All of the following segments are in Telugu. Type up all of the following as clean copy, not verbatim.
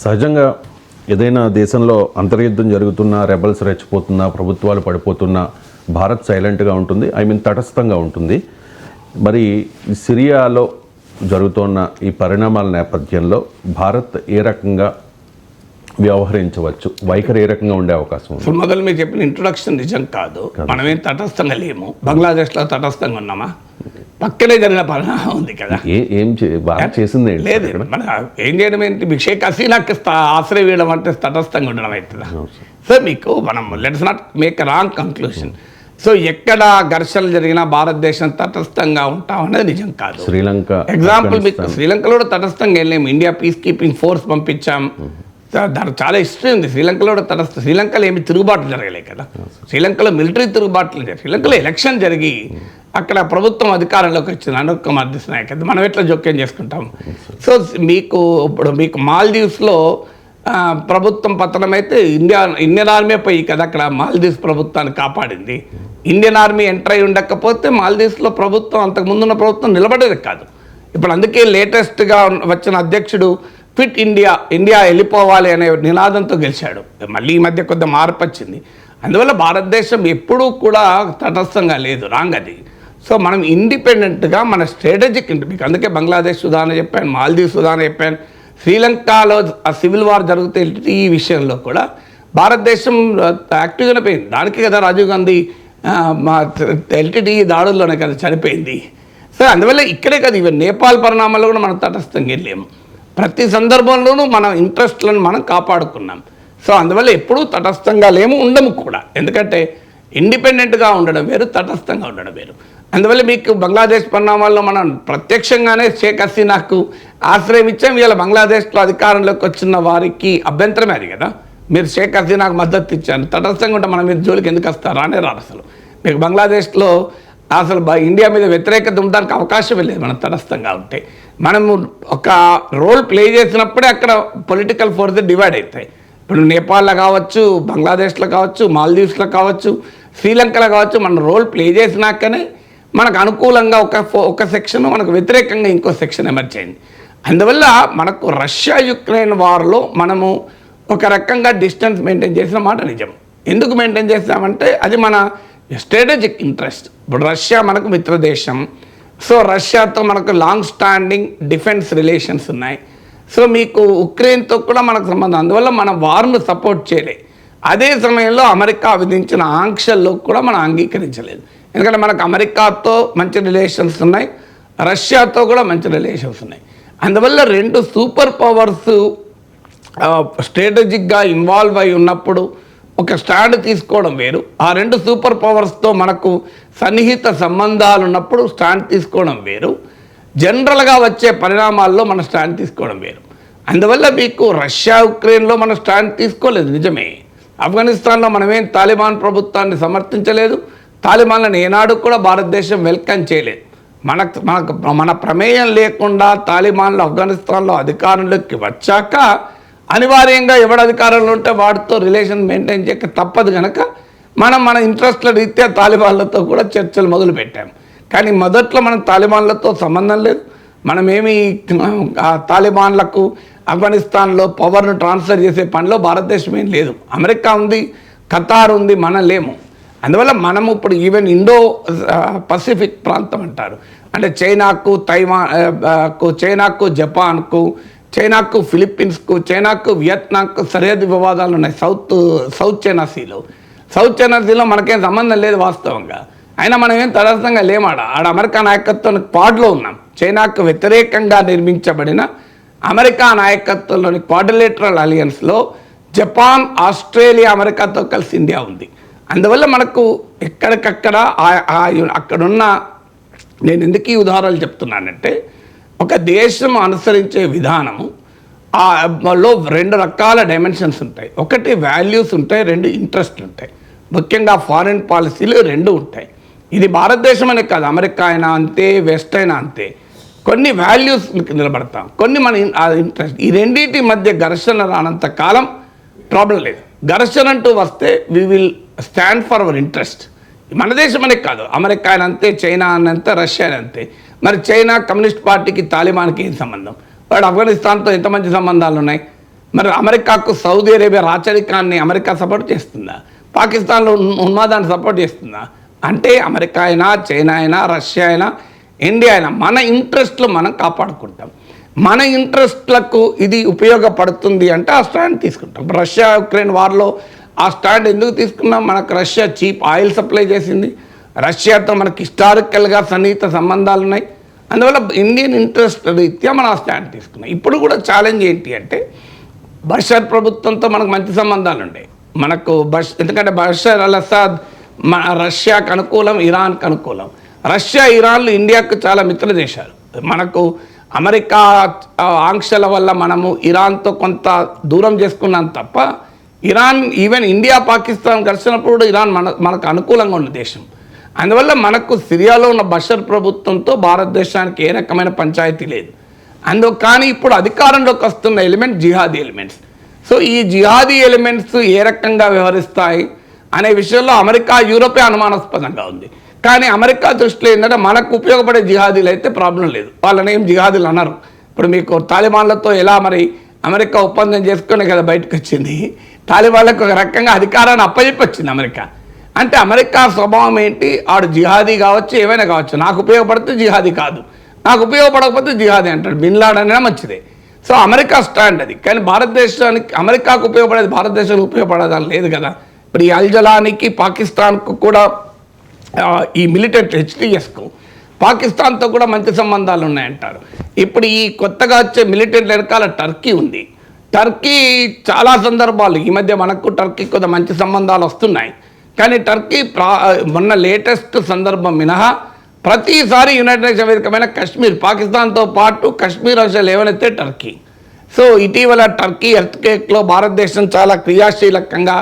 సహజంగా ఏదైనా దేశంలో అంతర్యుద్ధం జరుగుతున్నా, రెబల్స్ రెచ్చిపోతున్నా, ప్రభుత్వాలు పడిపోతున్నా భారత్ సైలెంట్గా ఉంటుంది. తటస్థంగా ఉంటుంది. మరి సిరియాలో జరుగుతున్న ఈ పరిణామాల నేపథ్యంలో భారత్ ఏ రకంగా వ్యవహరించవచ్చు, వైఖరి ఏ రకంగా ఉండే అవకాశం ఉంది? మొదలు మీరు చెప్పిన ఇంట్రొడక్షన్ నిజం కాదు. మనమేం తటస్థంగా లేము. బంగ్లాదేశ్లో తటస్థంగా ఉన్నామా? పక్కనే జరిగిన పరిణామం ఉంది కదా. ఏం భారత్ చేసింది లేదు. మన ఏం చేయడం ఏంటి? షేక్ హసీనాకి ఆశ్రయం వేయడం అంటే తటస్థంగా ఉండడం అవుతుందా? సో మీకు మనం let's not make wrong conclusion. So ఎక్కడ ఘర్షణలు జరిగినా భారతదేశం తటస్థంగా ఉంటాం అనేది నిజం కాదు. శ్రీలంక ఎగ్జాంపుల్ మీకు శ్రీలంకలో కూడా తటస్థంగా వెళ్ళాము. ఇండియా పీస్ కీపింగ్ ఫోర్స్ పంపించాం. దానికి చాలా హిస్టరీ ఉంది. శ్రీలంకలో కూడా శ్రీలంకలో ఏమి తిరుగుబాట్లు జరగలే కదా. శ్రీలంకలో మిలిటరీ తిరుగుబాట్లు జరిగాయి. శ్రీలంకలో ఎలక్షన్ జరిగి అక్కడ ప్రభుత్వం అధికారంలోకి వచ్చింది. అనుప్ కుమార్ దిస్ నాయకత్వం. మనం ఎట్లా జోక్యం చేసుకుంటాం? సో మీకు మాల్దీవ్స్లో ప్రభుత్వం పతనం అయితే ఇండియన్ ఆర్మీ పోయి కదా అక్కడ మాల్దీవ్స్ ప్రభుత్వాన్ని కాపాడింది. ఇండియన్ ఆర్మీ ఎంటర్ అయి ఉండకపోతే మాల్దీవ్స్లో ప్రభుత్వం అంతకుముందున్న ప్రభుత్వం నిలబడేది కాదు. ఇప్పుడు అందుకే లేటెస్ట్గా వచ్చిన అధ్యక్షుడు ఫిట్ ఇండియా వెళ్ళిపోవాలి అనే నినాదంతో గెలిచాడు. మళ్ళీ ఈ మధ్య కొద్దిగా మార్పు వచ్చింది. అందువల్ల భారతదేశం ఎప్పుడూ కూడా తటస్థంగా లేదు. రాంగ్ అది. సో మనం ఇండిపెండెంట్గా మన స్ట్రాటజిక్ మీకు అందుకే బంగ్లాదేశ్ ఉదాహరణ చెప్పాను, మాల్దీవ్స్ ఉదాహరణ చెప్పాను, శ్రీలంకలో ఆ సివిల్ వార్ జరుగుతే ఈ విషయంలో కూడా భారతదేశం యాక్టివ్గానే పోయింది. దానికి కదా రాజీవ్ గాంధీ మా ఎల్టీటీ దాడుల్లోనే కదా చనిపోయింది. సో అందువల్ల ఇక్కడే కదా ఈవెన్ నేపాల్ పరిణామాల్లో కూడా మనం తటస్థంగా వెళ్ళాము. ప్రతి సందర్భంలోనూ మన ఇంట్రెస్ట్లను మనం కాపాడుకున్నాం. సో అందువల్ల ఎప్పుడూ తటస్థంగా లేము, ఉండము కూడా. ఎందుకంటే ఇండిపెండెంట్గా ఉండడం వేరు, తటస్థంగా ఉండడం వేరు. అందువల్ల మీకు బంగ్లాదేశ్ పరిణామాల్లో మనం ప్రత్యక్షంగానే షేక్ హసీనాకు ఆశ్రయం ఇచ్చాం. ఇవాళ బంగ్లాదేశ్లో అధికారంలోకి వచ్చిన వారికి అభ్యంతరమే అది కదా. మీరు షేక్ హసీనాకు మద్దతు ఇచ్చారు, తటస్థంగా ఉంటే మన మీద జోలికి ఎందుకు వస్తారా అనే రాదు. అసలు మీకు బంగ్లాదేశ్లో అసలు ఇండియా మీద వ్యతిరేకత ఉండడానికి అవకాశం లేదు. మనం తటస్థంగా ఉంటే మనము ఒక రోల్ ప్లే చేసినప్పుడే అక్కడ పొలిటికల్ ఫోర్స్ డివైడ్ అవుతాయి. ఇప్పుడు నేపాల్లో కావచ్చు, బంగ్లాదేశ్లో కావచ్చు, మాల్దీవ్స్లో కావచ్చు, శ్రీలంకలో కావచ్చు, మనం రోల్ ప్లే చేసినాకనే మనకు అనుకూలంగా ఒక సెక్షన్, మనకు వ్యతిరేకంగా ఇంకో సెక్షన్ ఎమర్జ్ అయింది. అందువల్ల మనకు రష్యా యుక్రెయిన్ వార్లో మనము ఒక రకంగా డిస్టెన్స్ మెయింటైన్ చేసిన మాట నిజం. ఎందుకు మెయింటైన్ చేస్తామంటే అది మన స్ట్రాటజిక్ ఇంట్రెస్ట్. ఇప్పుడు రష్యా మనకు మిత్రదేశం. సో రష్యాతో మనకు లాంగ్ స్టాండింగ్ డిఫెన్స్ రిలేషన్స్ ఉన్నాయి. సో మీకు ఉక్రెయిన్తో కూడా మనకు సంబంధం. అందువల్ల మనం వార్ను సపోర్ట్ చేయలే. అదే సమయంలో అమెరికా విధించిన ఆంక్షల్లో కూడా మనం అంగీకరించలేదు. ఎందుకంటే మనకు అమెరికాతో మంచి రిలేషన్స్ ఉన్నాయి, రష్యాతో కూడా మంచి రిలేషన్స్ ఉన్నాయి. అందువల్ల రెండు సూపర్ పవర్స్ స్ట్రాటజిక్గా ఇన్వాల్వ్ అయి ఉన్నప్పుడు ఒక స్టాండ్ తీసుకోవడం వేరు. ఆ రెండు సూపర్ పవర్స్తో మనకు సన్నిహిత సంబంధాలు ఉన్నప్పుడు స్టాండ్ తీసుకోవడం వేరు. జనరల్గా వచ్చే పరిణామాల్లో మన స్టాండ్ తీసుకోవడం వేరు. అందువల్ల మీకు రష్యా ఉక్రెయిన్లో మన స్టాండ్ తీసుకోలేదు నిజమే. ఆఫ్ఘనిస్తాన్లో మనమేం తాలిబాన్ ప్రభుత్వాన్ని సమర్థించలేదు. తాలిబాన్లను ఏనాడు కూడా భారతదేశం వెల్కమ్ చేయలేదు. మన ప్రమేయం లేకుండా తాలిబాన్లు ఆఫ్ఘనిస్తాన్లో అధికారంలోకి వచ్చాక అనివార్యంగా ఎవడు అధికారంలో ఉంటే వాడితో రిలేషన్ మెయింటైన్ చేయక తప్పదు కనుక మన ఇంట్రెస్ట్ల రీత్యా తాలిబాన్లతో కూడా చర్చలు మొదలుపెట్టాం. కానీ మొదట్లో మనం తాలిబాన్లతో సంబంధం లేదు. మనమేమి తాలిబాన్లకు ఆఫ్ఘనిస్తాన్లో పవర్ను ట్రాన్స్ఫర్ చేసే పనిలో భారతదేశం ఏం లేదు. అమెరికా ఉంది, ఖతార్ ఉంది, మనం లేము. అందువల్ల మనము ఇప్పుడు ఈవెన్ ఇండో పసిఫిక్ ప్రాంతం అంటారు, అంటే చైనాకు, చైనాకు, జపాన్కు, చైనాకు, ఫిలిప్పీన్స్కు, చైనాకు, వియత్నాంకు సరిహద్దు వివాదాలు ఉన్నాయి. సౌత్ చైనా సీలో మనకేం సంబంధం లేదు వాస్తవంగా. అయినా మనం ఏం తటస్థంగా లేమాడ. అమెరికా నాయకత్వం క్వాడ్లో ఉన్నాం. చైనాకు వ్యతిరేకంగా నిర్మించబడిన అమెరికా నాయకత్వంలోని క్వాడ్రిలేటరల్ అలియన్స్లో జపాన్, ఆస్ట్రేలియా, అమెరికాతో కలిసి ఇండియా ఉంది. అందువల్ల మనకు ఎక్కడికక్కడ అక్కడున్న, నేను ఎందుకు ఈ ఉదాహరణలు చెప్తున్నానంటే ఒక దేశం అనుసరించే విధానము లో రెండు రకాల డైమెన్షన్స్ ఉంటాయి. ఒకటి వాల్యూస్ ఉంటాయి, రెండు ఇంట్రెస్ట్లు ఉంటాయి. ముఖ్యంగా ఫారిన్ పాలసీలు రెండు ఉంటాయి. ఇది భారతదేశం అనే కాదు, అమెరికా అయినా అంతే, వెస్ట్ అయినా అంతే. కొన్ని వాల్యూస్ నిలబడతాం, కొన్ని మన ఇంట్రెస్ట్. ఈ రెండింటి మధ్య ఘర్షణ రానంత కాలం ప్రాబ్లం లేదు. ఘర్షణ అంటూ వస్తే we will stand for our interest. మన దేశం అనే కాదు, అమెరికా అయినంతే, చైనా అనంతే, రష్యా అనంతే. మరి చైనా కమ్యూనిస్ట్ పార్టీకి తాలిబాన్కి ఏం సంబంధం? వాడు ఆఫ్ఘనిస్తాన్తో ఎంత మంచి సంబంధాలు ఉన్నాయి. మరి అమెరికాకు సౌదీ అరేబియా రాచరికాన్ని అమెరికా సపోర్ట్ చేస్తుందా? పాకిస్తాన్లో ఉన్మాదాన్ని సపోర్ట్ చేస్తుందా? అంటే అమెరికా అయినా, చైనా అయినా, రష్యా అయినా, ఇండియా అయినా మన ఇంట్రెస్ట్లు మనం కాపాడుకుంటాం. మన ఇంట్రెస్ట్లకు ఇది ఉపయోగపడుతుంది అంటే ఆ స్టాండ్ తీసుకుంటాం. రష్యా యుక్రెయిన్ వార్లో ఆ స్టాండ్ ఎందుకు తీసుకున్నాం? మనకు రష్యా చీప్ ఆయిల్ సప్లై చేసింది, రష్యాతో మనకి హిస్టారికల్గా సన్నిహిత సంబంధాలు ఉన్నాయి. అందువల్ల ఇండియన్ ఇంట్రెస్ట్ రీత్యా మనం ఆ స్టాండ్ తీసుకున్నాం. ఇప్పుడు కూడా ఛాలెంజ్ ఏంటి అంటే బషర్ ప్రభుత్వంతో మనకు మంచి సంబంధాలు ఉన్నాయి. మనకు ఎందుకంటే బషర్ అల్ అసాద్ రష్యాకు అనుకూలం, ఇరాన్కు అనుకూలం. రష్యా, ఇరాన్లు ఇండియాకు చాలా మిత్ర దేశాలు. మనకు అమెరికా ఆంక్షల వల్ల మనము ఇరాన్తో కొంత దూరం చేసుకున్నాం తప్ప ఇరాన్ ఈవెన్ ఇండియా పాకిస్తాన్ ఘర్షణప్పుడు కూడా ఇరాన్ మనకు అనుకూలంగా ఉన్న దేశం. అందువల్ల మనకు సిరియాలో ఉన్న బషర్ ప్రభుత్వంతో భారతదేశానికి ఏ రకమైన పంచాయతీ లేదు. కానీ ఇప్పుడు అధికారంలోకి వస్తున్న ఎలిమెంట్ జిహాదీ ఎలిమెంట్స్. సో ఈ జిహాదీ ఎలిమెంట్స్ ఏ రకంగా వ్యవహరిస్తాయి అనే విషయంలో అమెరికా, యూరోపే అనుమానాస్పదంగా ఉంది. కానీ అమెరికా దృష్టిలో ఏంటంటే మనకు ఉపయోగపడే జిహాదీలు అయితే ప్రాబ్లం లేదు, వాళ్ళని ఏం జిహాదీలు అన్నారు. ఇప్పుడు మీకు తాలిబాన్లతో ఎలా మరి అమెరికా ఒప్పందం చేసుకునే కదా బయటకు వచ్చింది. తాలిబాన్లకు ఒక రకంగా అధికారాన్ని అప్పచెప్పి వచ్చింది అమెరికా. అంటే అమెరికా స్వభావం ఏంటి? ఆడు జిహాదీ కావచ్చు, ఏమైనా కావచ్చు, నాకు ఉపయోగపడితే జిహాదీ కాదు, నాకు ఉపయోగపడకపోతే జిహాదీ అంటాడు. బిన్ లాడెన్ అయినా మంచిదే. సో అమెరికా స్టాండ్ అది. కానీ భారతదేశానికి, అమెరికాకు ఉపయోగపడేది భారతదేశానికి ఉపయోగపడేదని లేదు కదా. ఇప్పుడు ఈ అల్జలానికి పాకిస్తాన్కు కూడా ఈ మిలిటెంట్ హెచ్టిఎస్కు పాకిస్తాన్తో కూడా మంచి సంబంధాలు ఉన్నాయంటారు. ఇప్పుడు ఈ కొత్తగా వచ్చే మిలిటెంట్ వెనకాల టర్కీ ఉంది. టర్కీ చాలా సందర్భాలు ఈ మధ్య మనకు టర్కీ కొంత మంచి సంబంధాలు వస్తున్నాయి. కానీ టర్కీ మొన్న లేటెస్ట్ సందర్భం మినహా ప్రతిసారి యునైటెడ్ నేషన్ వేదికమైన కశ్మీర్, పాకిస్తాన్తో పాటు కశ్మీర్ అంశాలు ఏవనైతే టర్కీ. సో ఇటీవల టర్కీ ఎర్త్క్వేక్లో భారతదేశం చాలా క్రియాశీలకంగా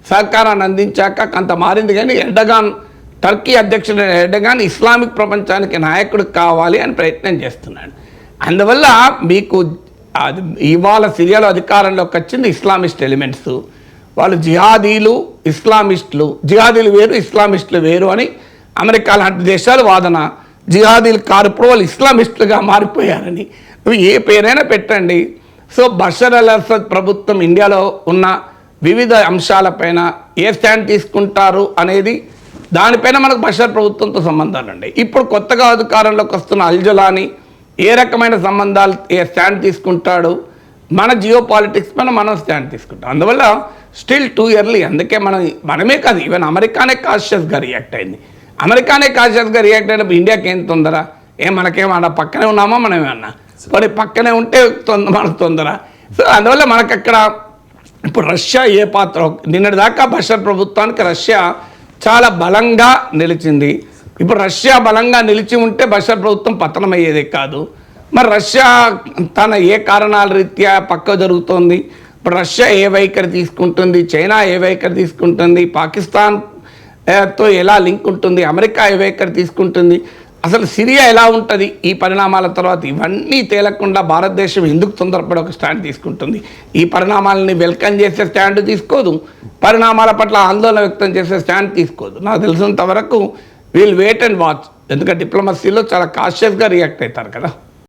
సహకారాన్ని అందించాక కొంత మారింది. కానీ టర్కీ అధ్యక్షుడు ఎర్డగాన్ ఇస్లామిక్ ప్రపంచానికి నాయకుడు కావాలి అని ప్రయత్నం చేస్తున్నాడు. అందువల్ల మీకు ఇవాళ సిరియాలో అధికారంలోకి వచ్చింది ఇస్లామిస్ట్ ఎలిమెంట్స్. వాళ్ళు జిహాదీలు, ఇస్లామిస్టులు, జిహాదీలు వేరు, ఇస్లామిస్టులు వేరు అని అమెరికా లాంటి దేశాలు వాదన. జిహాదీలు కారు, ఇప్పుడు వాళ్ళు ఇస్లామిస్టులుగా మారిపోయారని. ఏ పేరైనా పెట్టండి. సో బషర్ అల్ అసద్ ప్రభుత్వం ఇండియాలో ఉన్న వివిధ అంశాలపైన ఏ స్టాండ్ తీసుకుంటారు అనేది దానిపైన మనకు బషర్ ప్రభుత్వంతో సంబంధాలు ఉన్నాయి. ఇప్పుడు కొత్తగా అధికారంలోకి వస్తున్న అల్జలాని ఏ రకమైన సంబంధాలు, ఏ స్టాండ్ తీసుకుంటాడు, మన జియో పాలిటిక్స్ పైన మనం స్టాండ్ తీసుకుంటాం. అందువల్ల స్టిల్ టూ ఇయర్లీ. అందుకే మనమే కాదు, ఈవెన్ అమెరికానే కాన్షియస్గా రియాక్ట్ అయింది. అమెరికానే కాన్షియస్గా రియాక్ట్ అయినప్పుడు ఇండియాకి ఏం తొందర? మనకేమన్నా పక్కనే ఉన్నామా? మనం ఏమన్నా మరి పక్కనే ఉంటే మనకు తొందర. సో అందువల్ల మనకు అక్కడ ఇప్పుడు రష్యా ఏ పాత్ర, నిన్నటి దాకా బషర్ ప్రభుత్వానికి రష్యా చాలా బలంగా నిలిచింది. ఇప్పుడు రష్యా బలంగా నిలిచి ఉంటే బషర్ ప్రభుత్వం పతనమయ్యేదే కాదు. మరి రష్యా తన ఏ కారణాల రీత్యా పక్క జరుగుతోంది, ఇప్పుడు రష్యా ఏ వైఖరి తీసుకుంటుంది, చైనా ఏ వైఖరి తీసుకుంటుంది, పాకిస్తాన్తో ఎలా లింక్ ఉంటుంది, అమెరికా ఏ వైఖరి తీసుకుంటుంది, అసలు సిరియా ఎలా ఉంటుంది ఈ పరిణామాల తర్వాత, ఇవన్నీ తేలకుండా భారతదేశం ఎందుకు తొందరపడి ఒక స్టాండ్ తీసుకుంటుంది? ఈ పరిణామాలని వెల్కమ్ చేసే స్టాండ్ తీసుకోదు, పరిణామాల పట్ల ఆందోళన వ్యక్తం చేసే స్టాండ్ తీసుకోదు. నాకు తెలిసినంత వరకు వీల్ వెయిట్ అండ్ వాచ్. ఎందుకంటే డిప్లొమసీలో చాలా కాన్షియస్గా రియాక్ట్ అవుతారు కదా.